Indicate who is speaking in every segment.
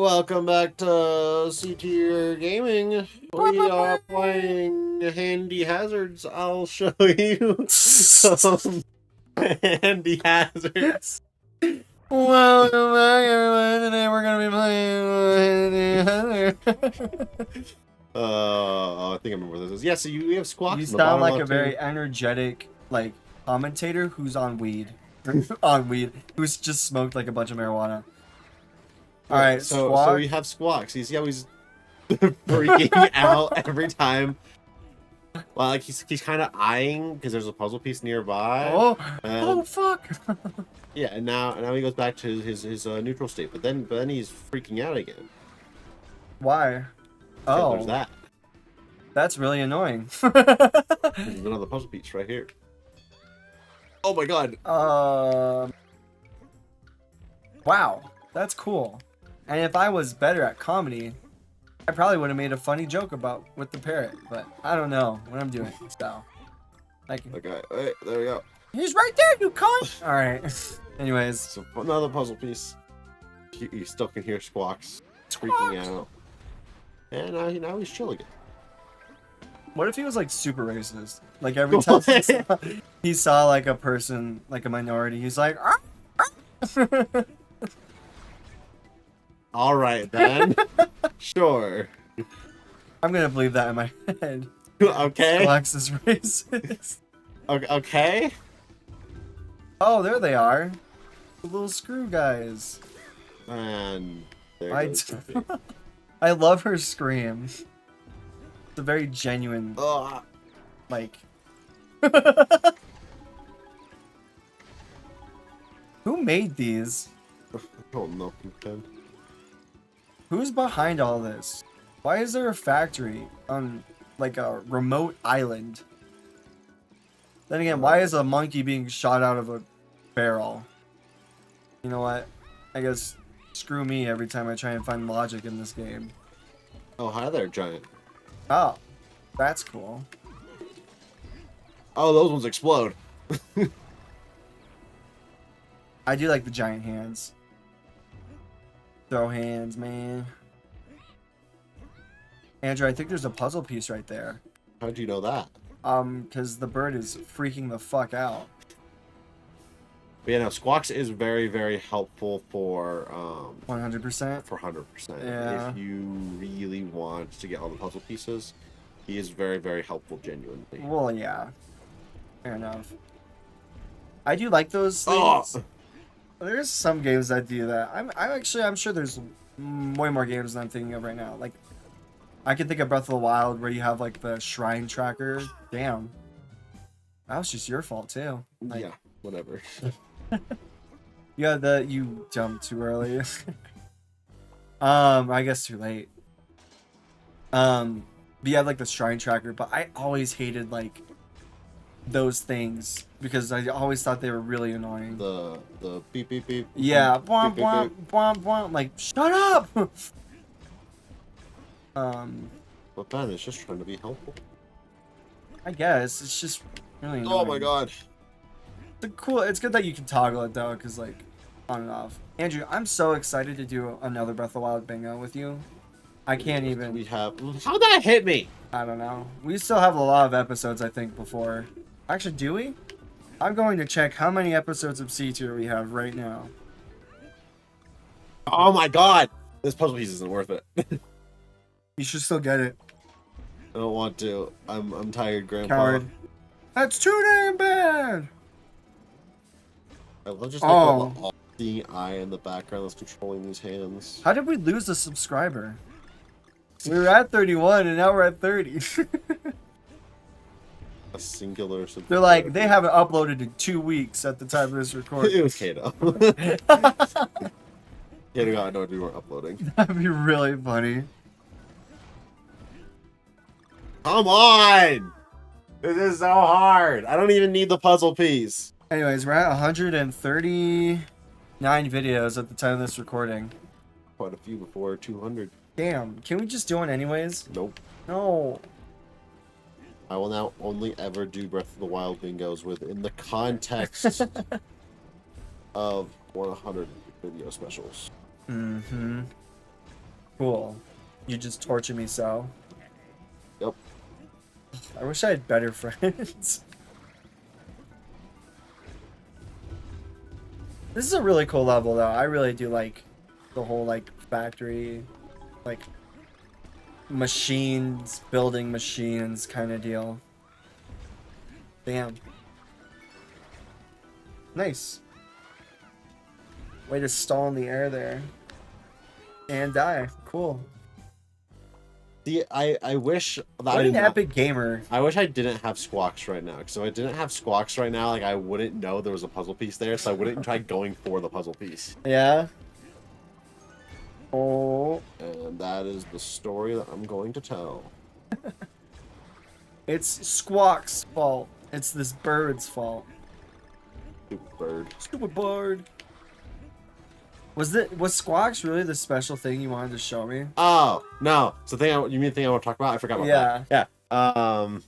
Speaker 1: Welcome back to C Tier Gaming. We are playing Handy Hazards. I'll show you some Handy Hazards.
Speaker 2: Welcome back, everyone. Today we're gonna be playing.
Speaker 1: I think I remember what this is. Yeah, so we have Squawks.
Speaker 2: You
Speaker 1: in the
Speaker 2: sound
Speaker 1: bottom
Speaker 2: like a
Speaker 1: left
Speaker 2: very
Speaker 1: here.
Speaker 2: energetic, commentator who's on weed, who's just smoked like a bunch of marijuana. All
Speaker 1: Yeah,
Speaker 2: right,
Speaker 1: so
Speaker 2: Squawk.
Speaker 1: we have Squawks. You see how he's freaking out every time. Well, like he's kind of eyeing because there's a puzzle piece nearby.
Speaker 2: Oh, fuck.
Speaker 1: Yeah, and now he goes back to his neutral state, but then he's freaking out again.
Speaker 2: Why?
Speaker 1: Oh, there's
Speaker 2: Oh,
Speaker 1: that.
Speaker 2: that's really annoying.
Speaker 1: There's another puzzle piece right here. Oh my god.
Speaker 2: Wow, that's cool. And if I was better at comedy, I probably would have made a funny joke with the parrot, but I don't know what I'm doing. So,
Speaker 1: Okay, wait, there we go.
Speaker 2: he's right there, you cunt. All right. Anyways,
Speaker 1: So another puzzle piece. You still can hear Squawks freaking out. And now he's chill again.
Speaker 2: what if he was like super racist? Like every time he saw like a person, like a minority, he's like, "Ah, ah."
Speaker 1: All right then. Sure.
Speaker 2: I'm gonna believe that in my head.
Speaker 1: Okay.
Speaker 2: Alex is racist.
Speaker 1: Okay.
Speaker 2: Oh, there they are. The little screw guys.
Speaker 1: And there
Speaker 2: I
Speaker 1: goes Sophie.
Speaker 2: I love her scream. It's a very genuine,
Speaker 1: Ugh.
Speaker 2: like. Who made these?
Speaker 1: I don't know, Pen.
Speaker 2: Who's behind all this? Why is there a factory on like a remote island? Then again, why is a monkey being shot out of a barrel? You know what? I guess screw me every time I try and find logic in this game.
Speaker 1: Oh, hi there, giant.
Speaker 2: Oh, that's cool.
Speaker 1: Oh, those ones explode.
Speaker 2: I do like the giant hands. Throw hands, man. Andrew, I think there's a puzzle piece right there.
Speaker 1: How'd you know that?
Speaker 2: Because the bird is freaking the fuck out.
Speaker 1: But yeah, no, Squawks is very, very helpful for
Speaker 2: 100%.
Speaker 1: for 100%.
Speaker 2: Yeah.
Speaker 1: If you really want to get all the puzzle pieces, he is very, very helpful, genuinely.
Speaker 2: Well, yeah. Fair enough. I do like those
Speaker 1: Oh!
Speaker 2: things. There's some games that do that. I'm sure there's way more games than I'm thinking of right now. Like, I can think of Breath of the Wild where you have like the shrine tracker. Damn. That was just your fault too. Like,
Speaker 1: Yeah, whatever.
Speaker 2: yeah, you jumped too early. I guess too late. But you have like the shrine tracker, but I always hated like those things because I always thought they were really annoying.
Speaker 1: The beep beep beep.
Speaker 2: Yeah,
Speaker 1: beep,
Speaker 2: bwomp,
Speaker 1: beep,
Speaker 2: bwomp,
Speaker 1: beep.
Speaker 2: bwomp, bwomp. Like, shut up!
Speaker 1: But Ben is just trying to be helpful.
Speaker 2: I guess it's just really annoying.
Speaker 1: Oh my god.
Speaker 2: It's good that you can toggle it though, because like, on and off. Andrew, I'm so excited to do another Breath of the Wild bingo with you. I can't even.
Speaker 1: We have. How'd that hit me?
Speaker 2: I don't know. We still have a lot of episodes, I think, before. Actually, do we? I'm going to check how many episodes of C Tier we have right now.
Speaker 1: Oh my god. This puzzle piece isn't worth it.
Speaker 2: You should still get it.
Speaker 1: I don't want to. I'm tired, Grandpa.
Speaker 2: Coward. That's too damn bad!
Speaker 1: I love just like the little all-seeing eye in the background that's controlling these hands.
Speaker 2: How did we lose a subscriber? We were at 31 and now we're at 30.
Speaker 1: A singular.
Speaker 2: They're like, they haven't uploaded in 2 weeks at the time of this recording.
Speaker 1: It was Kato. Kato got annoyed we weren't uploading.
Speaker 2: That'd be really funny.
Speaker 1: Come on! This is so hard. I don't even need the puzzle piece.
Speaker 2: Anyways, we're at 139 videos at the time of this recording.
Speaker 1: Quite a few before 200.
Speaker 2: Damn, can we just do one anyways?
Speaker 1: Nope.
Speaker 2: No.
Speaker 1: I will now only ever do Breath of the Wild bingos within the context of 100 video specials.
Speaker 2: Mm-hmm. Cool. You just torture me so.
Speaker 1: Yep.
Speaker 2: I wish I had better friends. This is a really cool level, though. I really do like the whole, like, factory, like, machines, building machines kind of deal. Damn. Nice. Way to stall in the air there. And die. Cool.
Speaker 1: See, I wish that
Speaker 2: What an epic gamer.
Speaker 1: I wish I didn't have squawks right now. Because if I didn't have squawks right now, like I wouldn't know there was a puzzle piece there, so I wouldn't try going for the puzzle piece.
Speaker 2: Yeah. Oh.
Speaker 1: And that is the story that I'm going to tell.
Speaker 2: It's Squawk's fault. It's this bird's fault.
Speaker 1: Stupid bird.
Speaker 2: Stupid bird. Was Squawks really the special thing you wanted to show me?
Speaker 1: Oh no! So you mean the thing I want to talk about? I forgot about that. Yeah.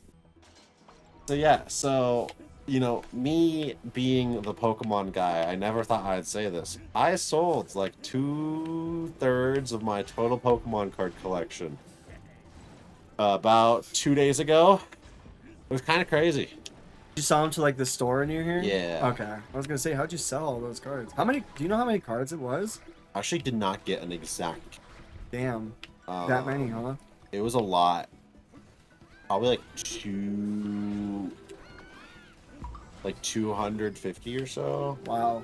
Speaker 1: So yeah. So you know, me being the Pokemon guy, I never thought I'd say this. I sold like 2/3 of my total Pokemon card collection about 2 days ago. It was kind of crazy.
Speaker 2: You sell them to like the store near here?
Speaker 1: Yeah.
Speaker 2: Okay. I was gonna say, how'd you sell all those cards? How many? Do you know how many cards it was?
Speaker 1: I actually did not get an exact.
Speaker 2: Damn. That many, huh?
Speaker 1: It was a lot. Probably like 250 or so.
Speaker 2: Wow.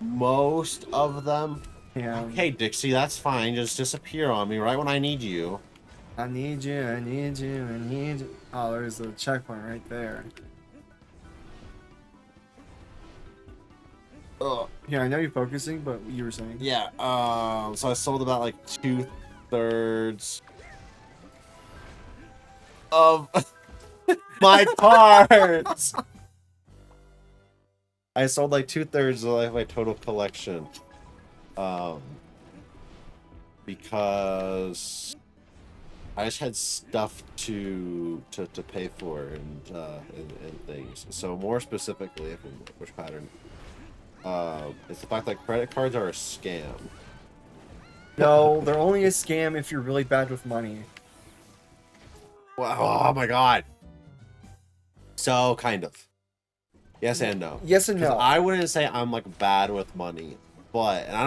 Speaker 1: Most of them.
Speaker 2: Yeah.
Speaker 1: Hey Dixie, that's fine. Just disappear on me right when I need you.
Speaker 2: I need you, I need you, I need you. Oh, there's the checkpoint right there.
Speaker 1: Ugh.
Speaker 2: Yeah, I know you're focusing, but you were saying.
Speaker 1: Yeah. So I sold about like 2/3 of my cards. I sold like 2/3 of like my total collection. Because I just had stuff to pay for and things. So more specifically, if which pattern, it's the fact that credit cards are a scam.
Speaker 2: No, they're only a scam if you're really bad with money.
Speaker 1: Wow, oh my god. So kind of. Yes and no.
Speaker 2: Yes and no.
Speaker 1: I wouldn't say I'm like bad with money, but and I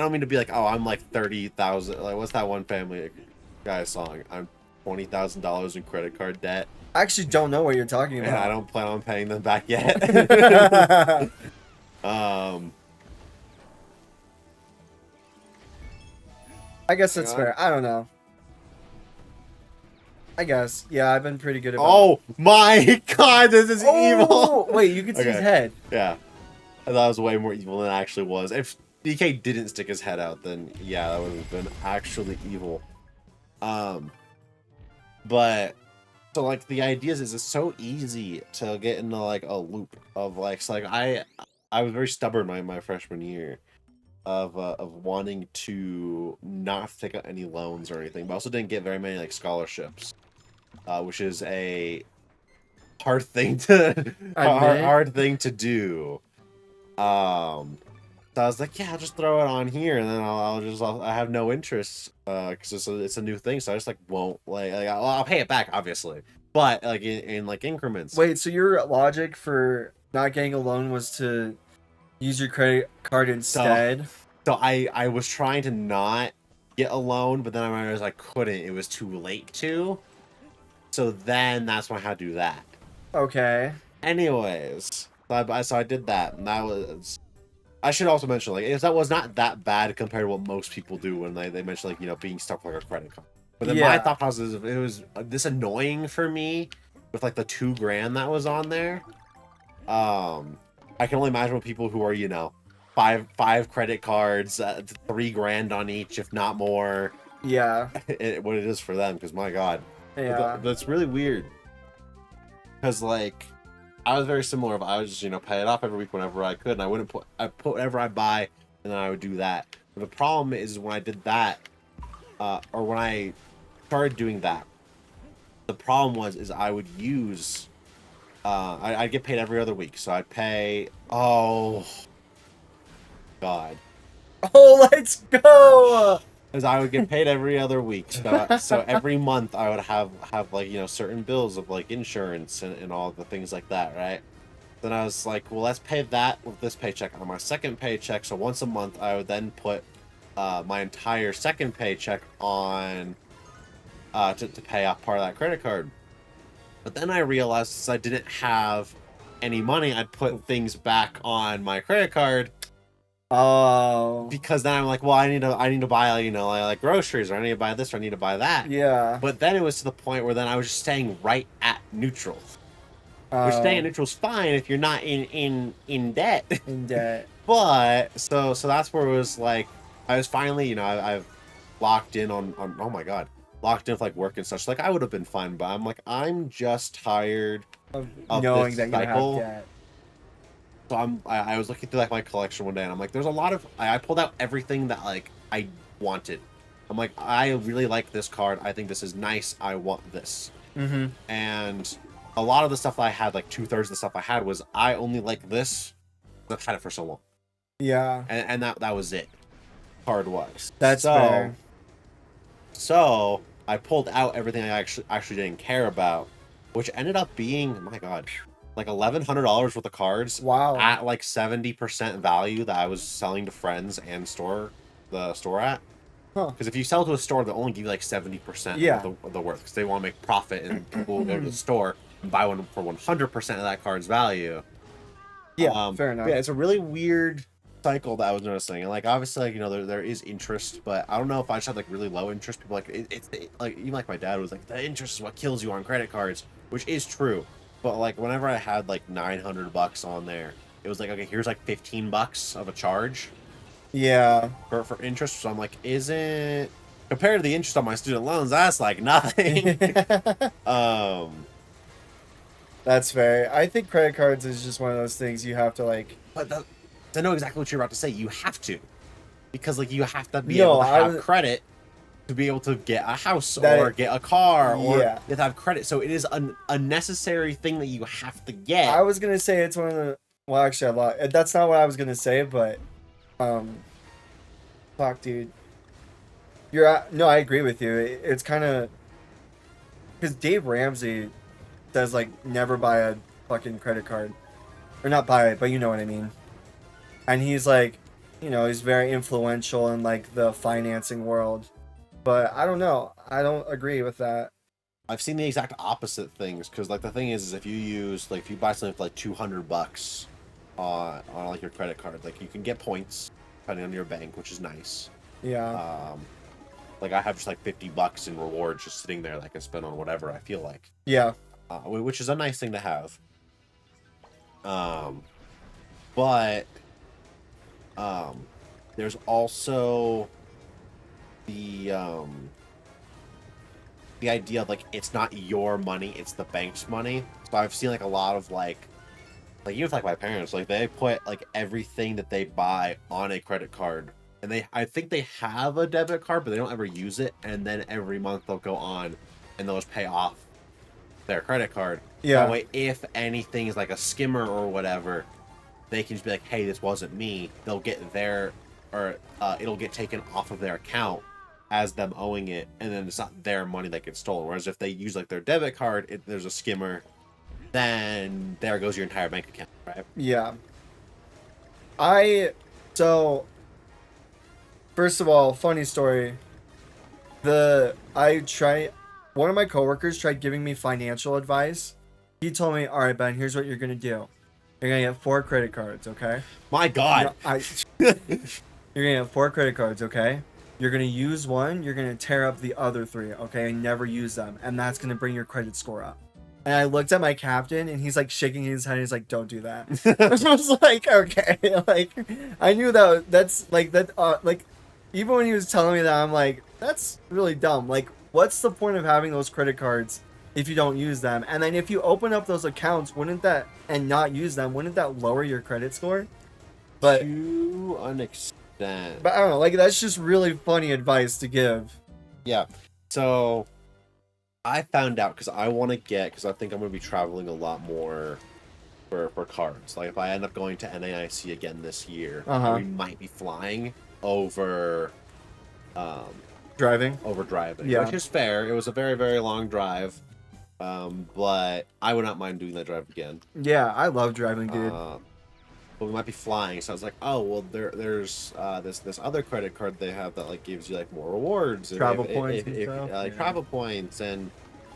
Speaker 1: don't mean to be like, oh, I'm like 30,000. Like what's that one Family Guy song? I'm $20,000 in credit card debt.
Speaker 2: I actually don't know what you're talking about.
Speaker 1: And I don't plan on paying them back yet.
Speaker 2: I guess that's fair. I don't know. I guess. Yeah, I've been pretty good about.
Speaker 1: Oh my god, this is evil.
Speaker 2: Wait, you can see his head.
Speaker 1: Yeah. I thought it was way more evil than it actually was. If DK didn't stick his head out, then yeah, that would have been actually evil. But so like the idea is it's so easy to get into like a loop of like so like I was very stubborn my freshman year of wanting to not take out any loans or anything, but I also didn't get very many like scholarships, which is a hard thing to hard thing to do. So I was like, yeah, I'll just throw it on here, and then I have no interest, because it's a new thing, so I just like won't I'll pay it back obviously, but like in like increments.
Speaker 2: Wait, so your logic for not getting a loan was to use your credit card instead?
Speaker 1: So I was trying to not get a loan, but then I realized I couldn't. It was too late to. So then that's when I had to do that.
Speaker 2: Okay.
Speaker 1: Anyways, so I did that, and that was. I should also mention, like, that was not that bad compared to what most people do when they mention, like, you know, being stuck with like a credit card. But then my thought process is, it was this annoying for me with like the $2,000 that was on there. I can only imagine with people who are, you know, five credit cards, $3,000 on each, if not more.
Speaker 2: Yeah.
Speaker 1: What it is for them, because my god.
Speaker 2: Yeah.
Speaker 1: But it's really weird. Because like. I was very similar. I was just, you know, pay it off every week whenever I could, and I put whatever I buy, and then I would do that. But the problem is when I did that, or when I started doing that, the problem is I would use, I'd get paid every other week, so I'd pay. Oh, God.
Speaker 2: Oh, let's go.
Speaker 1: Because I would get paid every other week. So every month I would have like, you know, certain bills of like insurance and all the things like that, right? Then I was like, well, let's pay that with this paycheck on my second paycheck. So once a month I would then put my entire second paycheck on to pay off part of that credit card. But then I realized since I didn't have any money, I'd put things back on my credit card
Speaker 2: Oh.
Speaker 1: because then I'm like, well, I need to buy, you know, like groceries, or I need to buy this, or I need to buy that.
Speaker 2: Yeah.
Speaker 1: But then it was to the point where then I was just staying right at neutral. Which staying at neutral is fine if you're not in debt.
Speaker 2: In debt.
Speaker 1: But so that's where it was like I was finally, you know, I've locked in on oh my god, locked in with like work and such. Like I would have been fine, but I'm like I'm just tired
Speaker 2: Of
Speaker 1: of
Speaker 2: knowing
Speaker 1: this
Speaker 2: that you
Speaker 1: cycle.
Speaker 2: have debt.
Speaker 1: So I was looking through like my collection one day, and I'm like, there's a lot of I pulled out everything that like I wanted. I'm like, I really like this card. I think this is nice. I want this.
Speaker 2: Mm-hmm.
Speaker 1: And a lot of the stuff I had, like 2/3 of the stuff I had, was I only like this. I've had it for so long,
Speaker 2: Yeah.
Speaker 1: and that was it. Card wise.
Speaker 2: That's fair.
Speaker 1: So I pulled out everything I actually didn't care about, which ended up being, my god, like $1,100 worth of cards.
Speaker 2: Wow.
Speaker 1: At like 70% value that I was selling to friends and the store at.
Speaker 2: Huh.
Speaker 1: Because if you sell to a store, they'll only give you like 70%
Speaker 2: Yeah.
Speaker 1: of the worth, because they want to make profit, and people will go to the store and buy one for 100% of that card's value.
Speaker 2: Yeah, fair enough.
Speaker 1: Yeah, it's a really weird cycle that I was noticing, and like obviously, like, you know, there is interest, but I don't know if I just have like really low interest. People like it's like, even like my dad was like, the interest is what kills you on credit cards, which is true. But like whenever I had like $900 on there, it was like, okay, here's like $15 of a charge
Speaker 2: Yeah.
Speaker 1: for interest. So I'm like, isn't, compared to the interest on my student loans, that's like nothing.
Speaker 2: That's fair. I think credit cards is just one of those things you have to like.
Speaker 1: But I know exactly what you're about to say. You have to, because like you have to be
Speaker 2: No,
Speaker 1: able to
Speaker 2: I
Speaker 1: have
Speaker 2: was-
Speaker 1: credit to be able to get a house
Speaker 2: That-
Speaker 1: or get a car, or
Speaker 2: Yeah.
Speaker 1: you have to have credit. So it is a necessary thing that you have to get.
Speaker 2: I was gonna say it's one of the. Well, actually, I lied. That's not what I was gonna say, but, fuck, dude. No, I agree with you. It's kind of because Dave Ramsey says like never buy a fucking credit card, or not buy it, but you know what I mean. And he's like, you know, he's very influential in like the financing world, but I don't know. I don't agree with that.
Speaker 1: I've seen the exact opposite things, because like the thing is if you use, like, if you buy something for like $200 on like your credit card, like you can get points depending on your bank, which is nice.
Speaker 2: Yeah.
Speaker 1: Like I have just like $50 in rewards just sitting there that I can spend on whatever I feel like.
Speaker 2: Yeah.
Speaker 1: Which is a nice thing to have. But there's also the idea of like it's not your money, it's the bank's money. So I've seen like a lot of like even with like my parents, like they put like everything that they buy on a credit card, and I think they have a debit card, but they don't ever use it, and then every month they'll go on and they'll just pay off their credit card.
Speaker 2: Yeah.
Speaker 1: That way, if anything is like a skimmer or whatever, they can just be like, hey, this wasn't me. They'll get their, or it'll get taken off of their account as them owing it, and then it's not their money that gets stolen. Whereas if they use like their debit card, there's a skimmer, then there goes your entire bank account, right?
Speaker 2: Yeah. So first of all, funny story. One of my coworkers tried giving me financial advice. He told me, all right, Ben, here's what you're going to do. You're going to get 4 credit cards, okay?
Speaker 1: My God.
Speaker 2: No, you're going to have 4 credit cards, okay? You're going to use one, you're going to tear up the other 3, okay? And never use them. And that's going to bring your credit score up. And I looked at my captain, and he's like shaking his head. He's like, "Don't do that." I was like, "Okay." Like, I knew that's like that. Like, even when he was telling me that, I'm like, "That's really dumb." Like, what's the point of having those credit cards if you don't use them? And then if you open up those accounts, and not use them, wouldn't that lower your credit score? But
Speaker 1: to an extent.
Speaker 2: But I don't know. Like, that's just really funny advice to give.
Speaker 1: Yeah. So I found out because I want to get, because I think I'm going to be traveling a lot more for cards. Like if I end up going to NAIC again this year,
Speaker 2: Uh-huh.
Speaker 1: we might be flying over
Speaker 2: Driving.
Speaker 1: over driving,
Speaker 2: Yeah.
Speaker 1: which is fair. It was a very, very long drive, but I would not mind doing that drive again.
Speaker 2: Yeah, I love driving, dude.
Speaker 1: But we might be flying, so I was like, oh well, there's this other credit card they have that like gives you like more rewards,
Speaker 2: Travel points and stuff,
Speaker 1: like
Speaker 2: yeah.
Speaker 1: travel points and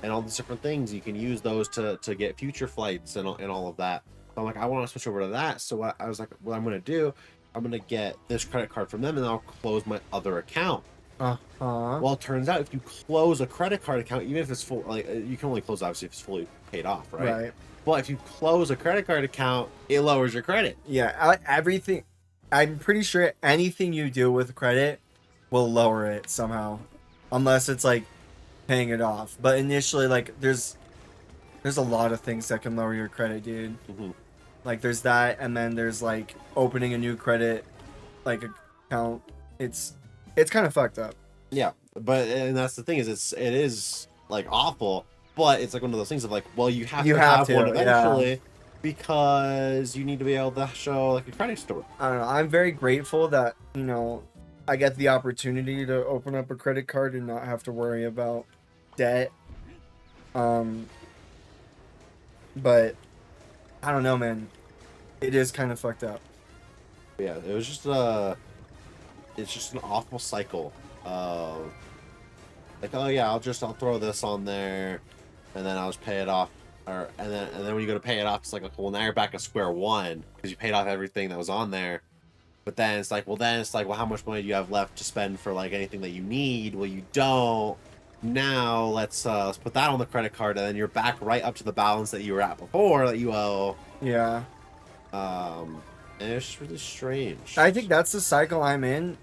Speaker 1: all these different things. You can use those to get future flights and all of that. So I'm like, I want to switch over to that. So I was like, what I'm gonna do, I'm gonna get this credit card from them, and then I'll close my other account.
Speaker 2: Uh-huh.
Speaker 1: Well, it turns out if you close a credit card account, even if it's full, like you can only close obviously if it's fully paid off, right?
Speaker 2: Right.
Speaker 1: But if you close a credit card account, it lowers your credit.
Speaker 2: Yeah, everything. I'm pretty sure anything you do with credit will lower it somehow, unless it's like paying it off. But initially, like there's a lot of things that can lower your credit, dude.
Speaker 1: Mm-hmm.
Speaker 2: Like there's that, and then there's like opening a new credit like account. It's kind of fucked up.
Speaker 1: Yeah, and that's the thing is it is like awful, but it's like one of those things of like, well, you have to have one eventually because you need to be able to show like a credit score.
Speaker 2: I don't know. I'm very grateful that I get the opportunity to open up a credit card and not have to worry about debt. But I don't know, man. It is kind of fucked up.
Speaker 1: Yeah, it was just it's just an awful cycle of like, oh yeah, I'll throw this on there, and then I'll just pay it off, and then when you go to pay it off, it's like, well, now you're back at square one because you paid off everything that was on there. But then it's like, well, how much money do you have left to spend for like anything that you need? Well, you don't. Now let's put that on the credit card, and then you're back right up to the balance that you were at before that you owe.
Speaker 2: Yeah.
Speaker 1: And it's just really strange.
Speaker 2: I think that's the cycle I'm in.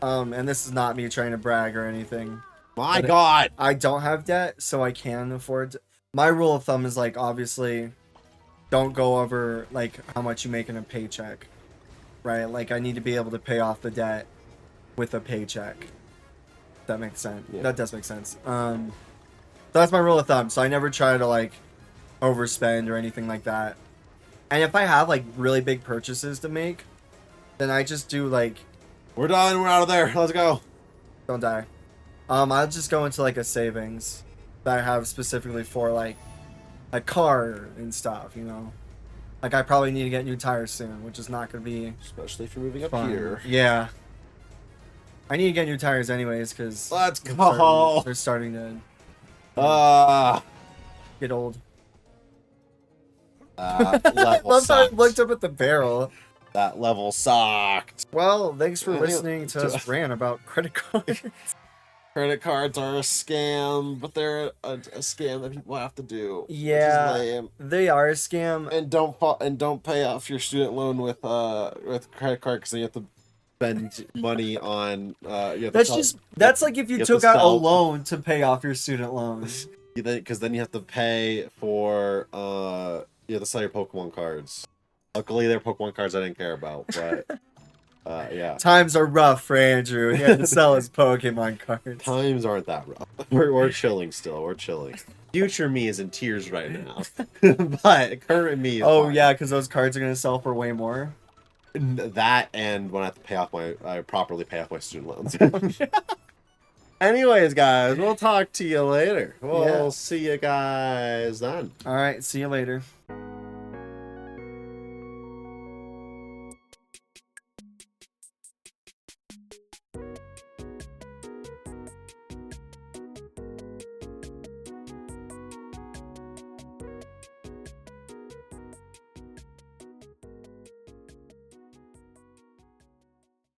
Speaker 2: And this is not me trying to brag or anything.
Speaker 1: My God,
Speaker 2: I don't have debt, so I can afford to. My rule of thumb is like, obviously, don't go over like how much you make in a paycheck, right? Like I need to be able to pay off the debt with a paycheck. That makes sense.
Speaker 1: Yeah.
Speaker 2: That does make sense. So that's my rule of thumb. So I never try to like overspend or anything like that. And if I have like really big purchases to make, then I just do like,
Speaker 1: we're done. We're out of there. Let's go.
Speaker 2: don't die. I'll just go into like a savings that I have specifically for like a car and stuff, Like I probably need to get new tires soon, which is not going to be
Speaker 1: Especially if you're moving up
Speaker 2: fun.
Speaker 1: here.
Speaker 2: Yeah. I need to get new tires anyways because
Speaker 1: Let's go.
Speaker 2: they're starting to get old.
Speaker 1: Level
Speaker 2: Love how I
Speaker 1: sucked.
Speaker 2: looked up at the barrel.
Speaker 1: That level sucked.
Speaker 2: Well, thanks for
Speaker 1: Yeah,
Speaker 2: listening to us rant about credit cards.
Speaker 1: Credit cards are a scam, but they're a scam that people have to do.
Speaker 2: Yeah,
Speaker 1: which is lame.
Speaker 2: they are a scam.
Speaker 1: And don't pay off your student loan with credit card because then you have to spend money on.
Speaker 2: That's like if you took out a loan to pay off your student loans.
Speaker 1: Because then you have to pay for you have to sell your Pokemon cards. Luckily, they're Pokemon cards I didn't care about, but yeah.
Speaker 2: Times are rough for Andrew. He had to sell his Pokemon cards.
Speaker 1: Times aren't that rough. We're chilling still. We're chilling. Future me is in tears right now, but current me. Is fine.
Speaker 2: Yeah, because those cards are gonna sell for way more.
Speaker 1: That and when I have to properly pay off my student loans. Anyways, guys, we'll talk to you later. We'll see you guys then.
Speaker 2: All right, see you later.